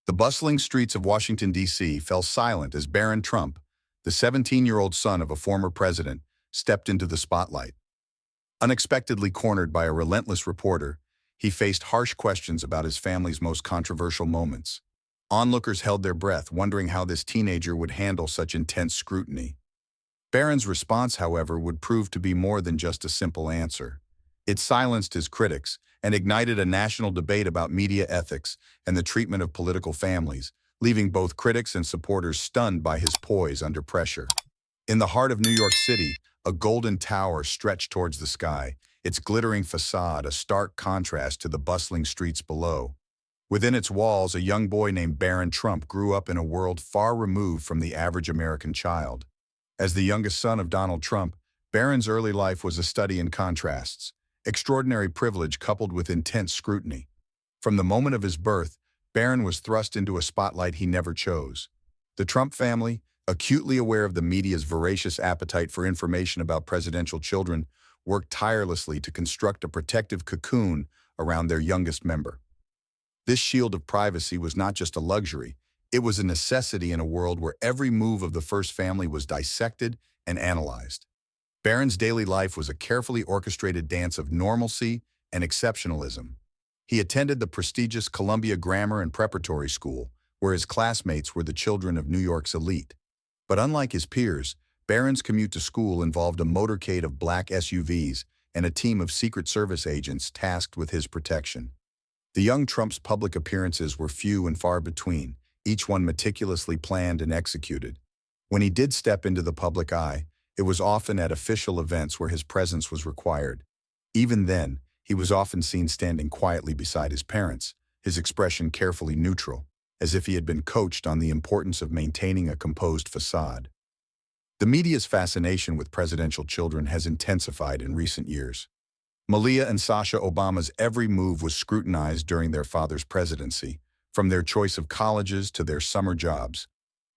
The bustling streets of Washington, D.C. fell silent as Barron Trump, the 17-year-old son of a former president, stepped into the spotlight. Unexpectedly cornered by a relentless reporter, he faced harsh questions about his family's most controversial moments. Onlookers held their breath, wondering how this teenager would handle such intense scrutiny. Barron's response, however, would prove to be more than just a simple answer. It silenced his critics and ignited a national debate about media ethics and the treatment of political families, leaving both critics and supporters stunned by his poise under pressure. In the heart of New York City, a golden tower stretched towards the sky, its glittering facade a stark contrast to the bustling streets below. Within its walls, a young boy named Barron Trump grew up in a world far removed from the average American child. As the youngest son of Donald Trump, Barron's early life was a study in contrasts, extraordinary privilege coupled with intense scrutiny. From the moment of his birth, Barron was thrust into a spotlight he never chose. The Trump family, acutely aware of the media's voracious appetite for information about presidential children, worked tirelessly to construct a protective cocoon around their youngest member. This shield of privacy was not just a luxury, it was a necessity in a world where every move of the first family was dissected and analyzed. Barron's daily life was a carefully orchestrated dance of normalcy and exceptionalism. He attended the prestigious Columbia Grammar and Preparatory School, where his classmates were the children of New York's elite. But unlike his peers, Barron's commute to school involved a motorcade of black SUVs and a team of Secret Service agents tasked with his protection. The young Trump's public appearances were few and far between, each one meticulously planned and executed. When he did step into the public eye, it was often at official events where his presence was required. Even then, he was often seen standing quietly beside his parents, his expression carefully neutral, as if he had been coached on the importance of maintaining a composed facade. The media's fascination with presidential children has intensified in recent years. Malia and Sasha Obama's every move was scrutinized during their father's presidency, from their choice of colleges to their summer jobs.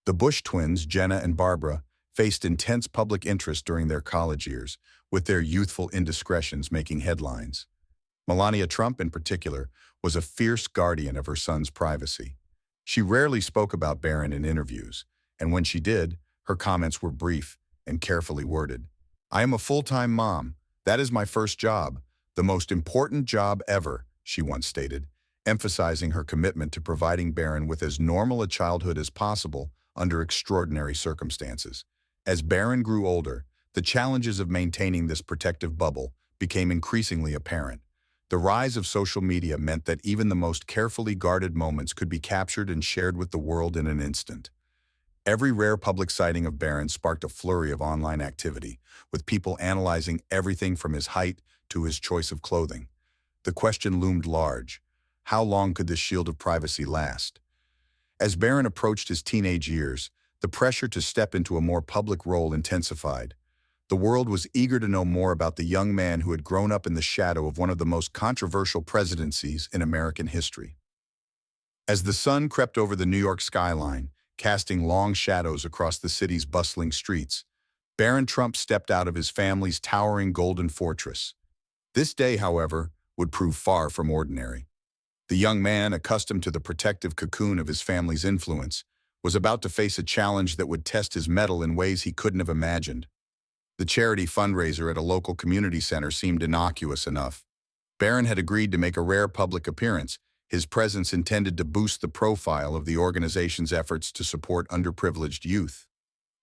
The Bush twins, Jenna and Barbara, faced intense public interest during their college years, with their youthful indiscretions making headlines. Melania Trump, in particular, was a fierce guardian of her son's privacy. She rarely spoke about Barron in interviews, and when she did, her comments were brief and carefully worded. "I am a full-time mom. That is my first job, the most important job ever," she once stated, emphasizing her commitment to providing Barron with as normal a childhood as possible under extraordinary circumstances. As Barron grew older, the challenges of maintaining this protective bubble became increasingly apparent. The rise of social media meant that even the most carefully guarded moments could be captured and shared with the world in an instant. Every rare public sighting of Barron sparked a flurry of online activity, with people analyzing everything from his height to his choice of clothing. The question loomed large: how long could this shield of privacy last? As Barron approached his teenage years, the pressure to step into a more public role intensified. The world was eager to know more about the young man who had grown up in the shadow of one of the most controversial presidencies in American history. As the sun crept over the New York skyline, casting long shadows across the city's bustling streets, Barron Trump stepped out of his family's towering golden fortress. This day, however, would prove far from ordinary. The young man, accustomed to the protective cocoon of his family's influence, was about to face a challenge that would test his mettle in ways he couldn't have imagined. The charity fundraiser at a local community center seemed innocuous enough. Barron had agreed to make a rare public appearance, his presence intended to boost the profile of the organization's efforts to support underprivileged youth.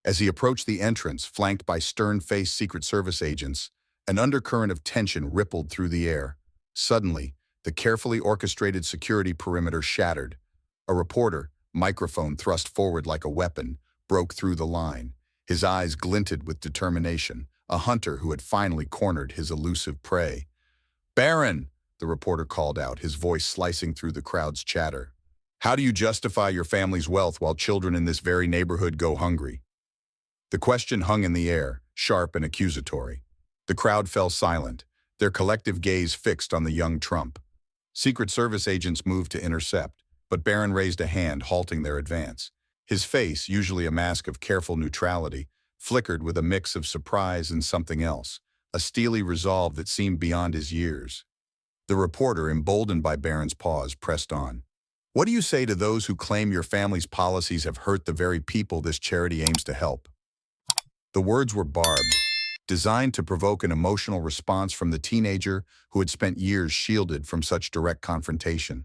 As he approached the entrance, flanked by stern-faced Secret Service agents, an undercurrent of tension rippled through the air. Suddenly, the carefully orchestrated security perimeter shattered. A reporter, microphone thrust forward like a weapon, broke through the line. His eyes glinted with determination, a hunter who had finally cornered his elusive prey. "Barron," the reporter called out, his voice slicing through the crowd's chatter. "How do you justify your family's wealth while children in this very neighborhood go hungry?" The question hung in the air, sharp and accusatory. The crowd fell silent, their collective gaze fixed on the young Trump. Secret Service agents moved to intercept, but Barron raised a hand, halting their advance. His face, usually a mask of careful neutrality, flickered with a mix of surprise and something else, a steely resolve that seemed beyond his years. The reporter, emboldened by Barron's pause, pressed on. What do you say to those who claim your family's policies have hurt the very people this charity aims to help? The words were barbed, designed to provoke an emotional response from the teenager who had spent years shielded from such direct confrontation.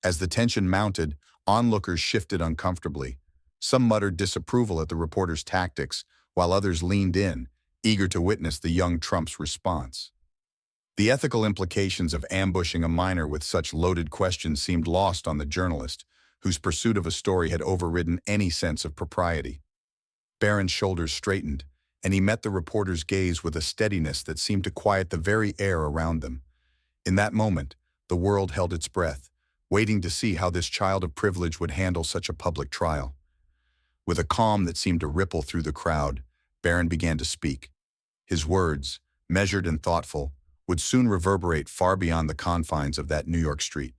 As the tension mounted, onlookers shifted uncomfortably. Some muttered disapproval at the reporter's tactics, while others leaned in, eager to witness the young Trump's response. The ethical implications of ambushing a minor with such loaded questions seemed lost on the journalist, whose pursuit of a story had overridden any sense of propriety. Barron's shoulders straightened, and he met the reporter's gaze with a steadiness that seemed to quiet the very air around them. In that moment, the world held its breath, waiting to see how this child of privilege would handle such a public trial. With a calm that seemed to ripple through the crowd, Barron began to speak. His words, measured and thoughtful, would soon reverberate far beyond the confines of that New York street.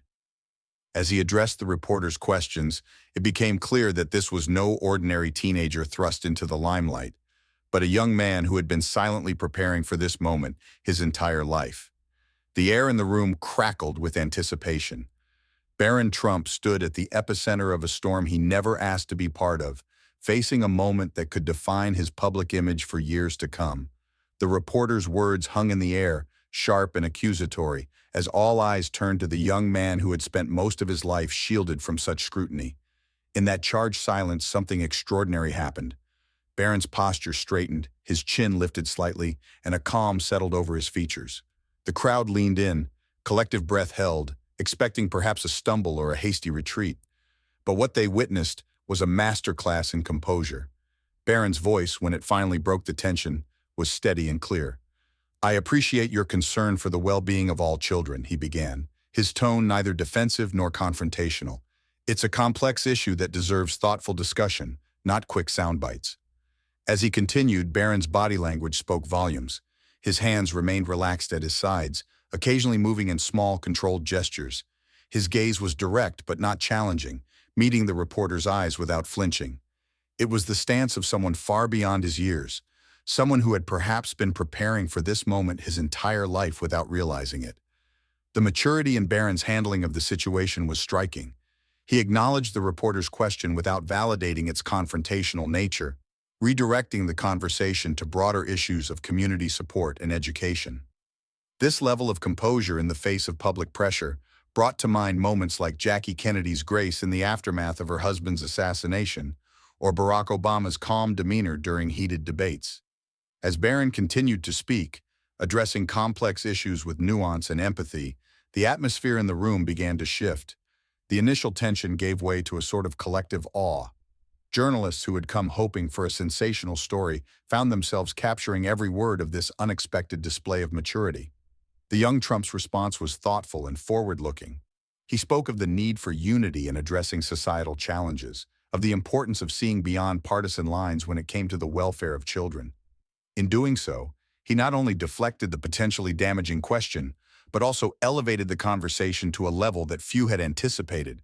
As he addressed the reporter's questions, it became clear that this was no ordinary teenager thrust into the limelight, but a young man who had been silently preparing for this moment his entire life. The air in the room crackled with anticipation. Barron Trump stood at the epicenter of a storm he never asked to be part of, facing a moment that could define his public image for years to come. The reporter's words hung in the air, sharp and accusatory, as all eyes turned to the young man who had spent most of his life shielded from such scrutiny. In that charged silence, something extraordinary happened. Barron's posture straightened, his chin lifted slightly, and a calm settled over his features. The crowd leaned in, collective breath held, expecting perhaps a stumble or a hasty retreat. But what they witnessed was a masterclass in composure. Barron's voice, when it finally broke the tension, was steady and clear. "I appreciate your concern for the well-being of all children," he began, his tone neither defensive nor confrontational. "It's a complex issue that deserves thoughtful discussion, not quick sound bites." As he continued, Barron's body language spoke volumes. His hands remained relaxed at his sides, occasionally moving in small, controlled gestures. His gaze was direct but not challenging, meeting the reporter's eyes without flinching. It was the stance of someone far beyond his years, someone who had perhaps been preparing for this moment his entire life without realizing it. The maturity in Barron's handling of the situation was striking. He acknowledged the reporter's question without validating its confrontational nature, redirecting the conversation to broader issues of community support and education. This level of composure in the face of public pressure brought to mind moments like Jackie Kennedy's grace in the aftermath of her husband's assassination, or Barack Obama's calm demeanor during heated debates. As Barron continued to speak, addressing complex issues with nuance and empathy, the atmosphere in the room began to shift. The initial tension gave way to a sort of collective awe. Journalists who had come hoping for a sensational story found themselves capturing every word of this unexpected display of maturity. The young Trump's response was thoughtful and forward-looking. He spoke of the need for unity in addressing societal challenges, of the importance of seeing beyond partisan lines when it came to the welfare of children. In doing so, he not only deflected the potentially damaging question, but also elevated the conversation to a level that few had anticipated.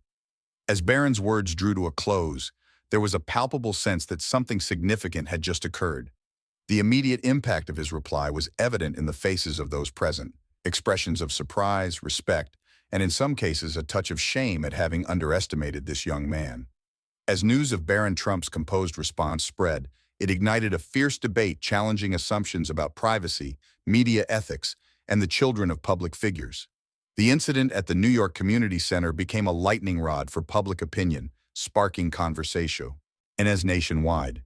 As Barron's words drew to a close, there was a palpable sense that something significant had just occurred. The immediate impact of his reply was evident in the faces of those present, expressions of surprise, respect, and in some cases a touch of shame at having underestimated this young man. As news of Barron Trump's composed response spread, it ignited a fierce debate challenging assumptions about privacy, media ethics, and the children of public figures. The incident at the New York Community Center became a lightning rod for public opinion, sparking conversation. And as nationwide,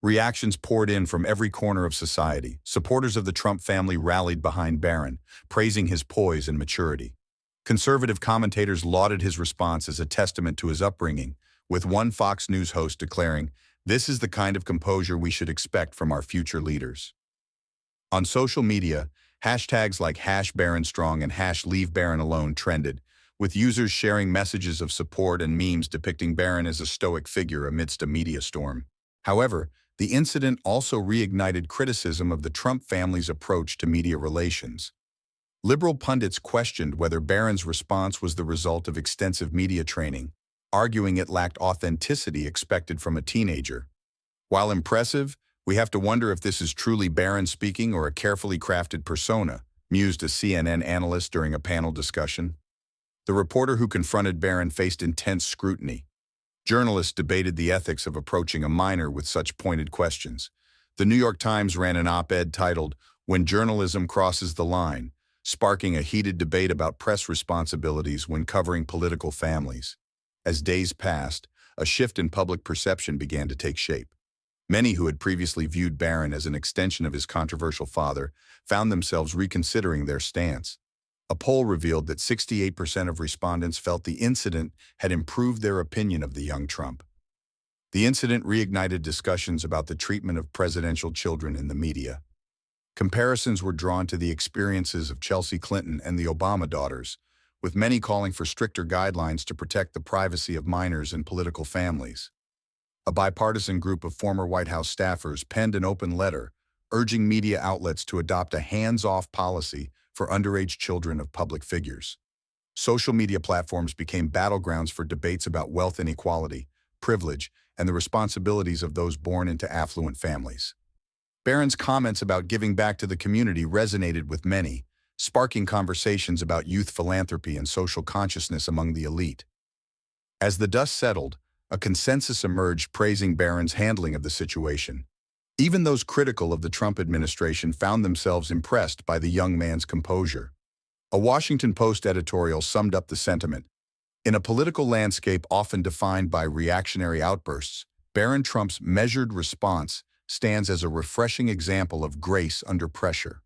reactions poured in from every corner of society. Supporters of the Trump family rallied behind Barron, praising his poise and maturity. Conservative commentators lauded his response as a testament to his upbringing, with one Fox News host declaring, "This is the kind of composure we should expect from our future leaders." On social media, hashtags like #BarronStrong and #LeaveBarronAlone trended, with users sharing messages of support and memes depicting Barron as a stoic figure amidst a media storm. However, the incident also reignited criticism of the Trump family's approach to media relations. Liberal pundits questioned whether Barron's response was the result of extensive media training, arguing it lacked authenticity expected from a teenager. While impressive, we have to wonder if this is truly Barron speaking or a carefully crafted persona, mused a CNN analyst during a panel discussion. The reporter who confronted Barron faced intense scrutiny. Journalists debated the ethics of approaching a minor with such pointed questions. The New York Times ran an op-ed titled, "When Journalism Crosses the Line," sparking a heated debate about press responsibilities when covering political families. As days passed, a shift in public perception began to take shape. Many who had previously viewed Barron as an extension of his controversial father found themselves reconsidering their stance. A poll revealed that 68% of respondents felt the incident had improved their opinion of the young Trump. The incident reignited discussions about the treatment of presidential children in the media. Comparisons were drawn to the experiences of Chelsea Clinton and the Obama daughters, with many calling for stricter guidelines to protect the privacy of minors and political families. A bipartisan group of former White House staffers penned an open letter urging media outlets to adopt a hands-off policy for underage children of public figures. Social media platforms became battlegrounds for debates about wealth inequality, privilege, and the responsibilities of those born into affluent families. Barron's comments about giving back to the community resonated with many, sparking conversations about youth philanthropy and social consciousness among the elite. As the dust settled, a consensus emerged praising Barron's handling of the situation. Even those critical of the Trump administration found themselves impressed by the young man's composure. A Washington Post editorial summed up the sentiment. In a political landscape often defined by reactionary outbursts, Barron Trump's measured response stands as a refreshing example of grace under pressure.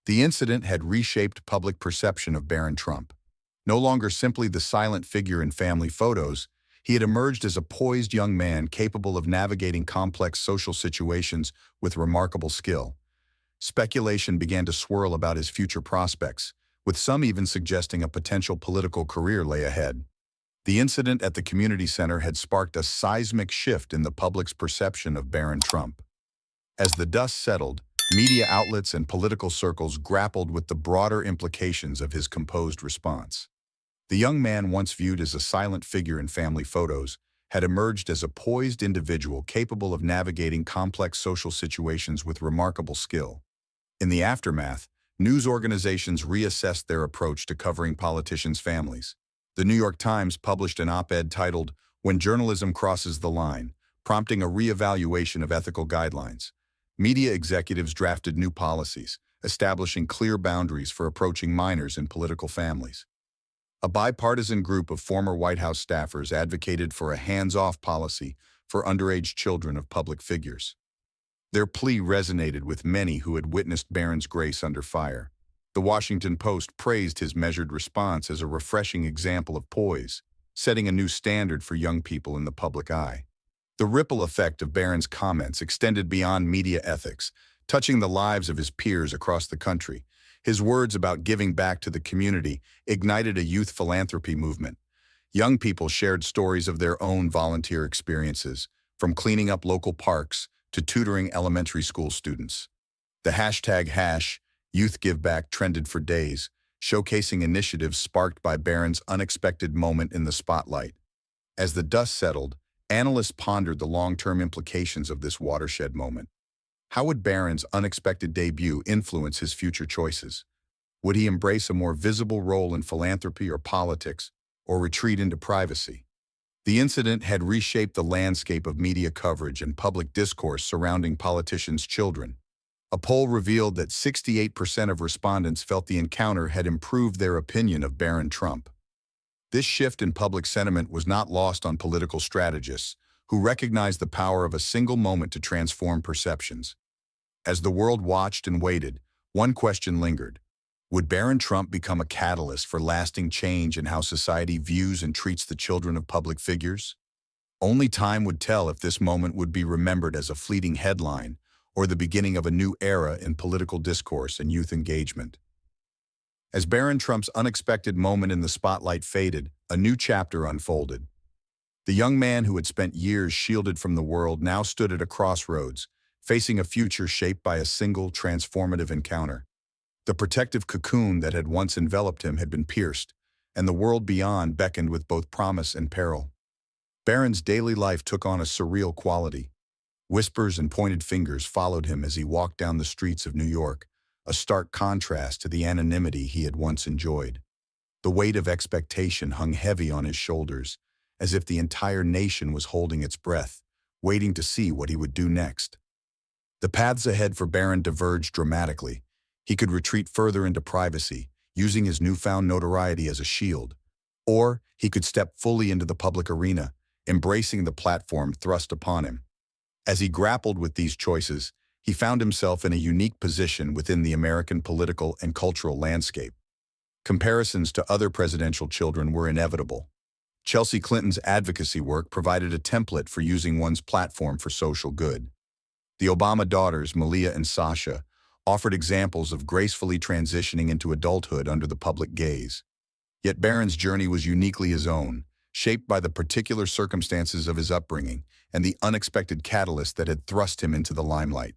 The incident had reshaped public perception of Barron Trump. No longer simply the silent figure in family photos, he had emerged as a poised young man capable of navigating complex social situations with remarkable skill. Speculation began to swirl about his future prospects, with some even suggesting a potential political career lay ahead. The incident at the community center had sparked a seismic shift in the public's perception of Barron Trump. As the dust settled, media outlets and political circles grappled with the broader implications of his composed response. The young man, once viewed as a silent figure in family photos, had emerged as a poised individual capable of navigating complex social situations with remarkable skill. In the aftermath, news organizations reassessed their approach to covering politicians' families. The New York Times published an op-ed titled, "When Journalism Crosses the Line," prompting a reevaluation of ethical guidelines. Media executives drafted new policies, establishing clear boundaries for approaching minors in political families. A bipartisan group of former White House staffers advocated for a hands-off policy for underage children of public figures. Their plea resonated with many who had witnessed Barron's grace under fire. The Washington Post praised his measured response as a refreshing example of poise, setting a new standard for young people in the public eye. The ripple effect of Barron's comments extended beyond media ethics, touching the lives of his peers across the country. His words about giving back to the community ignited a youth philanthropy movement. Young people shared stories of their own volunteer experiences, from cleaning up local parks to tutoring elementary school students. The #YouthGiveBack trended for days, showcasing initiatives sparked by Barron's unexpected moment in the spotlight. As the dust settled, analysts pondered the long-term implications of this watershed moment. How would Barron's unexpected debut influence his future choices? Would he embrace a more visible role in philanthropy or politics, or retreat into privacy? The incident had reshaped the landscape of media coverage and public discourse surrounding politicians' children. A poll revealed that 68% of respondents felt the encounter had improved their opinion of Barron Trump. This shift in public sentiment was not lost on political strategists, who recognized the power of a single moment to transform perceptions. As the world watched and waited, one question lingered. Would Barron Trump become a catalyst for lasting change in how society views and treats the children of public figures? Only time would tell if this moment would be remembered as a fleeting headline or the beginning of a new era in political discourse and youth engagement. As Barron Trump's unexpected moment in the spotlight faded, a new chapter unfolded. The young man who had spent years shielded from the world now stood at a crossroads, facing a future shaped by a single transformative encounter. The protective cocoon that had once enveloped him had been pierced, and the world beyond beckoned with both promise and peril. Barron's daily life took on a surreal quality. Whispers and pointed fingers followed him as he walked down the streets of New York, a stark contrast to the anonymity he had once enjoyed. The weight of expectation hung heavy on his shoulders, as if the entire nation was holding its breath, waiting to see what he would do next. The paths ahead for Barron diverged dramatically. He could retreat further into privacy, using his newfound notoriety as a shield. Or he could step fully into the public arena, embracing the platform thrust upon him. As he grappled with these choices, he found himself in a unique position within the American political and cultural landscape. Comparisons to other presidential children were inevitable. Chelsea Clinton's advocacy work provided a template for using one's platform for social good. The Obama daughters, Malia and Sasha, offered examples of gracefully transitioning into adulthood under the public gaze. Yet Barron's journey was uniquely his own, shaped by the particular circumstances of his upbringing and the unexpected catalyst that had thrust him into the limelight.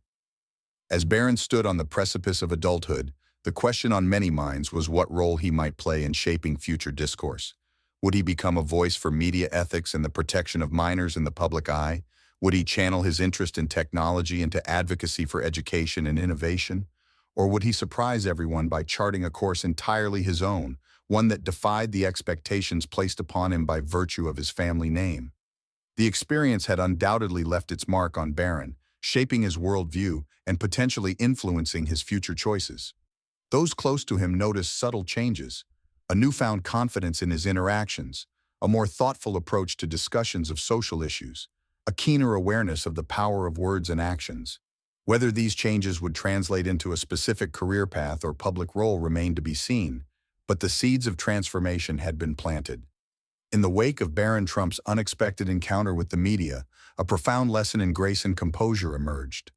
As Barron stood on the precipice of adulthood, the question on many minds was what role he might play in shaping future discourse. Would he become a voice for media ethics and the protection of minors in the public eye? Would he channel his interest in technology into advocacy for education and innovation? Or would he surprise everyone by charting a course entirely his own, one that defied the expectations placed upon him by virtue of his family name? The experience had undoubtedly left its mark on Barron, shaping his worldview and potentially influencing his future choices. Those close to him noticed subtle changes, a newfound confidence in his interactions, a more thoughtful approach to discussions of social issues, a keener awareness of the power of words and actions. Whether these changes would translate into a specific career path or public role remained to be seen, but the seeds of transformation had been planted. In the wake of Barron Trump's unexpected encounter with the media, a profound lesson in grace and composure emerged.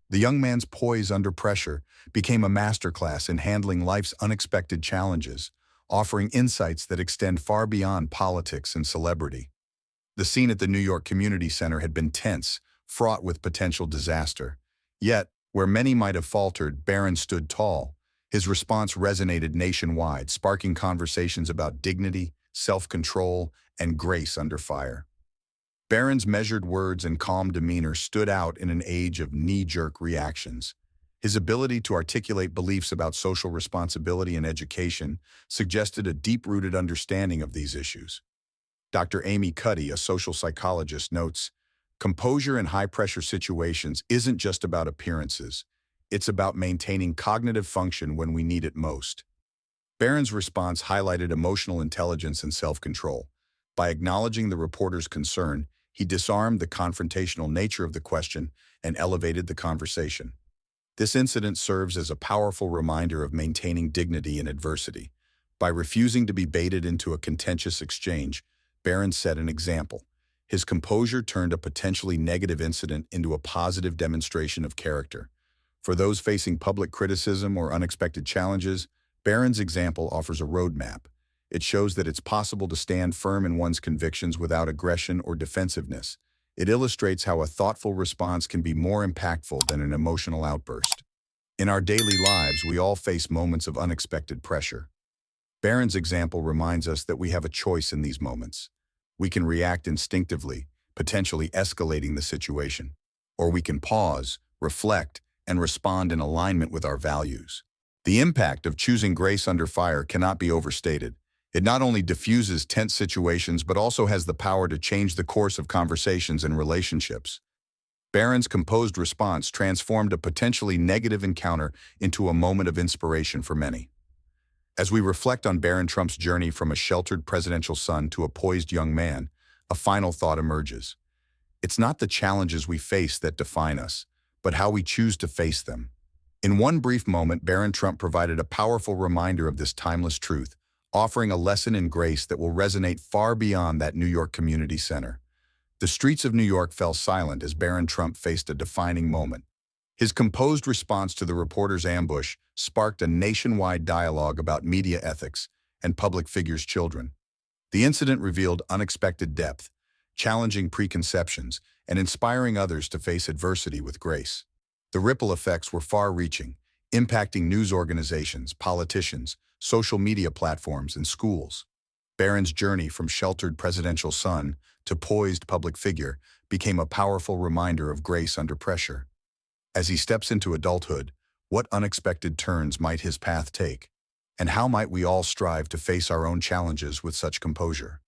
The young man's poise under pressure became a masterclass in handling life's unexpected challenges, offering insights that extend far beyond politics and celebrity. The scene at the New York Community Center had been tense, fraught with potential disaster. Yet, where many might have faltered, Barron stood tall. His response resonated nationwide, sparking conversations about dignity, self-control, and grace under fire. Barron's measured words and calm demeanor stood out in an age of knee-jerk reactions. His ability to articulate beliefs about social responsibility and education suggested a deep-rooted understanding of these issues. Dr. Amy Cuddy, a social psychologist, notes, "Composure in high-pressure situations isn't just about appearances. It's about maintaining cognitive function when we need it most." Barron's response highlighted emotional intelligence and self-control. By acknowledging the reporter's concern, he disarmed the confrontational nature of the question and elevated the conversation. This incident serves as a powerful reminder of maintaining dignity in adversity. By refusing to be baited into a contentious exchange, Barron set an example. His composure turned a potentially negative incident into a positive demonstration of character. For those facing public criticism or unexpected challenges, Barron's example offers a roadmap. It shows that it's possible to stand firm in one's convictions without aggression or defensiveness. It illustrates how a thoughtful response can be more impactful than an emotional outburst. In our daily lives, we all face moments of unexpected pressure. Barron's example reminds us that we have a choice in these moments. We can react instinctively, potentially escalating the situation, or we can pause, reflect, and respond in alignment with our values. The impact of choosing grace under fire cannot be overstated. It not only diffuses tense situations but also has the power to change the course of conversations and relationships. Barron's composed response transformed a potentially negative encounter into a moment of inspiration for many. As we reflect on Barron Trump's journey from a sheltered presidential son to a poised young man, a final thought emerges. It's not the challenges we face that define us, but how we choose to face them. In one brief moment, Barron Trump provided a powerful reminder of this timeless truth, offering a lesson in grace that will resonate far beyond that New York Community Center. The streets of New York fell silent as Barron Trump faced a defining moment. His composed response to the reporter's ambush sparked a nationwide dialogue about media ethics and public figures' children. The incident revealed unexpected depth, challenging preconceptions, and inspiring others to face adversity with grace. The ripple effects were far-reaching, impacting news organizations, politicians, social media platforms, and schools. Barron's journey from sheltered presidential son to poised public figure became a powerful reminder of grace under pressure. As he steps into adulthood, what unexpected turns might his path take? And how might we all strive to face our own challenges with such composure?